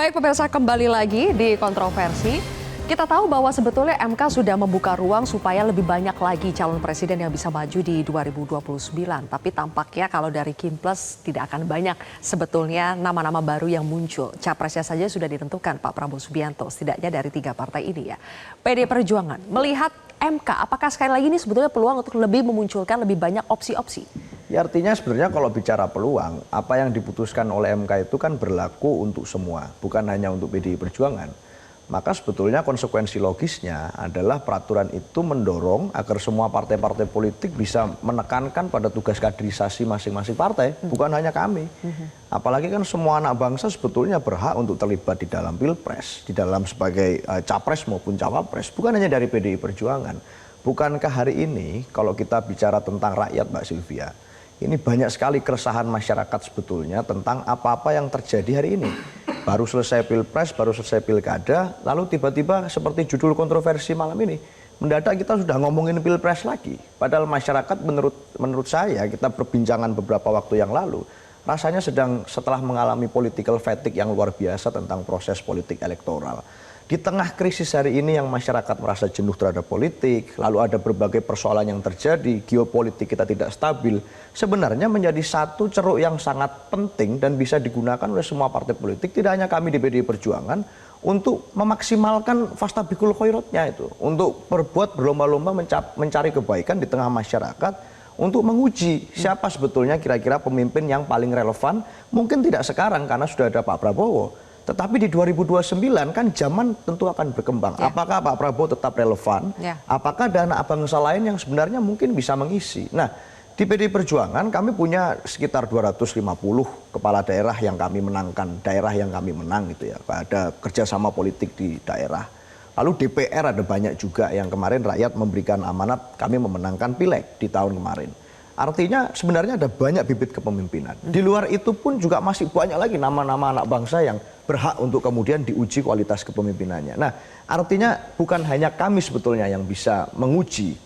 Baik pemirsa, kembali lagi di kontroversi. Kita tahu bahwa sebetulnya MK sudah membuka ruang supaya lebih banyak lagi calon presiden yang bisa maju di 2029. Tapi tampaknya kalau dari Kimples tidak akan banyak sebetulnya nama-nama baru yang muncul. Capresnya saja sudah ditentukan Pak Prabowo Subianto, setidaknya dari 3 partai ini ya. PD Perjuangan melihat MK, apakah sekali lagi ini sebetulnya peluang untuk lebih memunculkan lebih banyak opsi-opsi? Ya artinya sebenarnya kalau bicara peluang, apa yang diputuskan oleh MK itu kan berlaku untuk semua, bukan hanya untuk PDI Perjuangan. Maka sebetulnya konsekuensi logisnya adalah peraturan itu mendorong agar semua partai-partai politik bisa menekankan pada tugas kaderisasi masing-masing partai, bukan hanya kami. Apalagi kan semua anak bangsa sebetulnya berhak untuk terlibat di dalam pilpres, di dalam sebagai capres maupun cawapres, bukan hanya dari PDI Perjuangan. Bukankah hari ini kalau kita bicara tentang rakyat, Mbak Sylvia, ini banyak sekali keresahan masyarakat sebetulnya tentang apa-apa yang terjadi hari ini. Baru selesai pilpres, baru selesai pilkada, lalu tiba-tiba seperti judul kontroversi malam ini, mendadak kita sudah ngomongin pilpres lagi. Padahal masyarakat menurut saya, kita perbincangan beberapa waktu yang lalu, rasanya setelah mengalami political fatigue yang luar biasa tentang proses politik elektoral. Di tengah krisis hari ini yang masyarakat merasa jenuh terhadap politik, lalu ada berbagai persoalan yang terjadi, geopolitik kita tidak stabil, sebenarnya menjadi satu ceruk yang sangat penting dan bisa digunakan oleh semua partai politik, tidak hanya kami di PDI Perjuangan, untuk memaksimalkan fastabikul khairatnya itu, untuk berbuat berlomba-lomba mencari kebaikan di tengah masyarakat, untuk menguji siapa sebetulnya kira-kira pemimpin yang paling relevan, mungkin tidak sekarang karena sudah ada Pak Prabowo. Tetapi di 2029 kan zaman tentu akan berkembang. Apakah Pak Prabowo tetap relevan? Apakah ada anak bangsa lain yang sebenarnya mungkin bisa mengisi? Nah, di PDI Perjuangan kami punya sekitar 250 kepala daerah yang kami menangkan, daerah yang kami menang gitu ya. Ada kerjasama politik di daerah. Lalu DPR ada banyak juga yang kemarin rakyat memberikan amanat kami memenangkan pileg di tahun kemarin. Artinya sebenarnya ada banyak bibit kepemimpinan. Di luar itu pun juga masih banyak lagi nama-nama anak bangsa yang berhak untuk kemudian diuji kualitas kepemimpinannya. Nah, artinya bukan hanya kami sebetulnya yang bisa menguji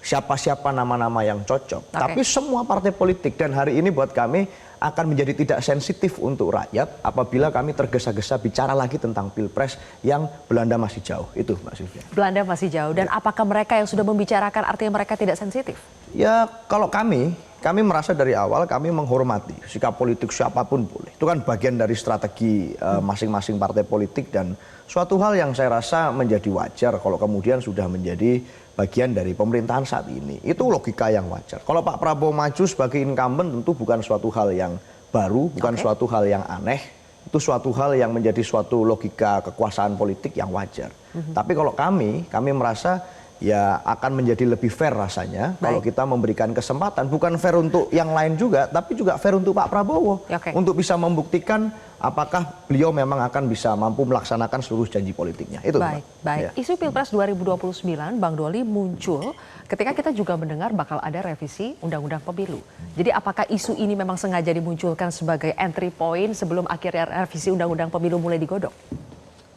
siapa-siapa nama-nama yang cocok. Tapi semua partai politik, dan hari ini buat kami akan menjadi tidak sensitif untuk rakyat apabila kami tergesa-gesa bicara lagi tentang pilpres yang Belanda masih jauh. Itu Mbak Sylvia. Belanda masih jauh, dan apakah mereka yang sudah membicarakan artinya mereka tidak sensitif? Ya kalau kami merasa dari awal kami menghormati sikap politik siapapun boleh. Itu kan bagian dari strategi masing-masing partai politik, dan suatu hal yang saya rasa menjadi wajar kalau kemudian sudah menjadi bagian dari pemerintahan saat ini. Itu logika yang wajar. Kalau Pak Prabowo maju sebagai incumbent tentu bukan suatu hal yang baru, bukan suatu hal yang aneh. Itu suatu hal yang menjadi suatu logika kekuasaan politik yang wajar. Tapi kalau kami merasa ya akan menjadi lebih fair rasanya kalau kita memberikan kesempatan, bukan fair untuk yang lain juga, tapi juga fair untuk Pak Prabowo untuk bisa membuktikan apakah beliau memang akan bisa mampu melaksanakan seluruh janji politiknya. Itu baik. Ya. Isu Pilpres 2029, Bang Doli, muncul ketika kita juga mendengar bakal ada revisi Undang-Undang Pemilu. Jadi apakah isu ini memang sengaja dimunculkan sebagai entry point sebelum akhirnya revisi Undang-Undang Pemilu mulai digodok?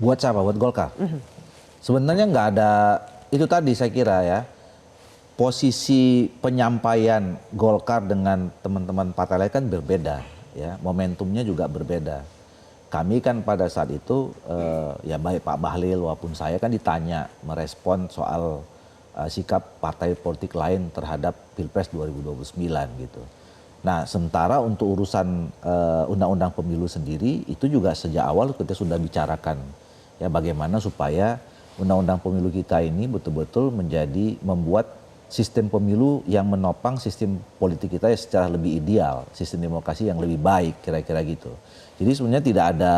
Buat siapa? Buat Golkar? Sebenarnya nggak ada. Itu tadi saya kira ya, posisi penyampaian Golkar dengan teman-teman partai lain kan berbeda, ya, momentumnya juga berbeda. Kami kan pada saat itu, ya baik Pak Bahlil maupun saya kan ditanya merespon soal sikap partai politik lain terhadap Pilpres 2029 gitu. Nah sementara untuk urusan Undang-Undang Pemilu sendiri itu juga sejak awal kita sudah bicarakan ya bagaimana supaya Undang-Undang Pemilu kita ini betul-betul membuat sistem pemilu yang menopang sistem politik kita secara lebih ideal, sistem demokrasi yang lebih baik, kira-kira gitu. Jadi sebenarnya tidak ada,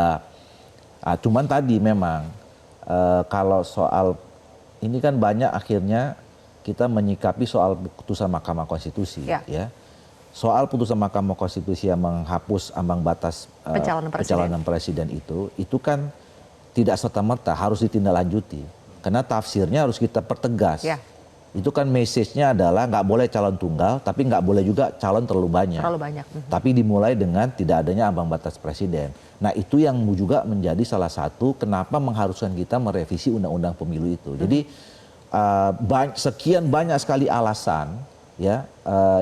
cuman tadi memang kalau soal ini kan banyak akhirnya kita menyikapi soal putusan Mahkamah Konstitusi, ya. Soal putusan Mahkamah Konstitusi yang menghapus ambang batas pencalonan presiden itu kan tidak serta-merta harus ditindaklanjuti, karena tafsirnya harus kita pertegas. Itu kan message-nya adalah nggak boleh calon tunggal, tapi nggak boleh juga calon terlalu banyak. Tapi dimulai dengan tidak adanya ambang batas presiden. Nah itu yang juga menjadi salah satu kenapa mengharuskan kita merevisi Undang-Undang Pemilu itu. Jadi sekian banyak sekali alasan ya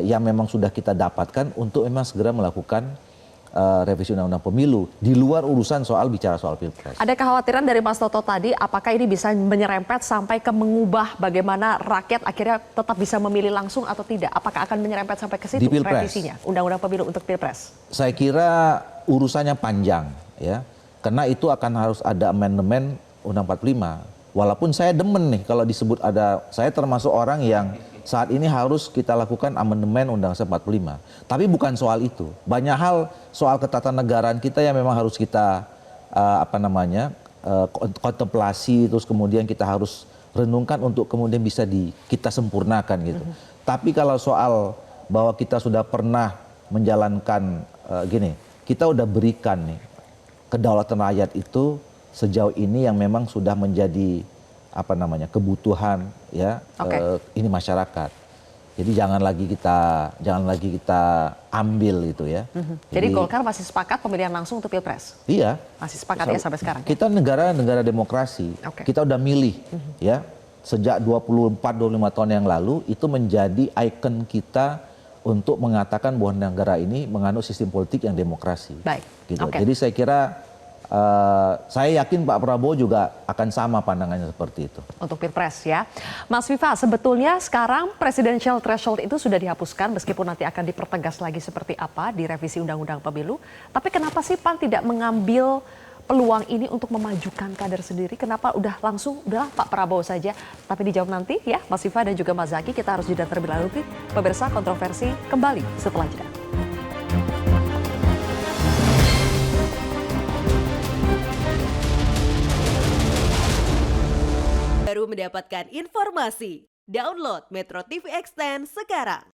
yang memang sudah kita dapatkan untuk memang segera melakukan revisi undang-undang pemilu di luar urusan soal bicara soal pilpres. Ada kekhawatiran dari Mas Toto tadi, apakah ini bisa menyerempet sampai ke mengubah bagaimana rakyat akhirnya tetap bisa memilih langsung atau tidak? Apakah akan menyerempet sampai ke situ Di Pilpres. revisinya, undang-undang pemilu untuk pilpres? Saya kira urusannya panjang ya, karena itu akan harus ada amandemen Undang 45. Walaupun saya demen nih kalau disebut ada, saya termasuk orang yang saat ini harus kita lakukan amandemen Undang-Undang 45. Tapi bukan soal itu. Banyak hal soal ketatanegaraan kita yang memang harus kita kontemplasi, terus kemudian kita harus renungkan untuk kemudian bisa kita sempurnakan gitu. Tapi kalau soal bahwa kita sudah pernah menjalankan kita udah berikan nih kedaulatan rakyat itu sejauh ini yang memang sudah menjadi kebutuhan ya ini masyarakat. Jadi jangan lagi kita ambil itu ya. Jadi Golkar masih sepakat pemilihan langsung untuk pilpres? Iya. Masih sepakat ya sampai sekarang? Kita negara demokrasi. Kita udah milih ya. Sejak 24-25 tahun yang lalu itu menjadi ikon kita untuk mengatakan bahwa negara ini menganut sistem politik yang demokrasi. Baik. Gitu. Jadi saya kira saya yakin Pak Prabowo juga akan sama pandangannya seperti itu. Untuk pilpres ya. Mas Viva, sebetulnya sekarang presidential threshold itu sudah dihapuskan meskipun nanti akan dipertegas lagi seperti apa di revisi undang-undang pemilu. Tapi kenapa sih PAN tidak mengambil peluang ini untuk memajukan kader sendiri? Kenapa udah Pak Prabowo saja? Tapi dijawab nanti ya Mas Viva dan juga Mas Zaky. Kita harus jeda terlebih dahulu. Pemirsa, kontroversi kembali setelah jeda. Baru mendapatkan informasi. Download Metro TV Extend sekarang.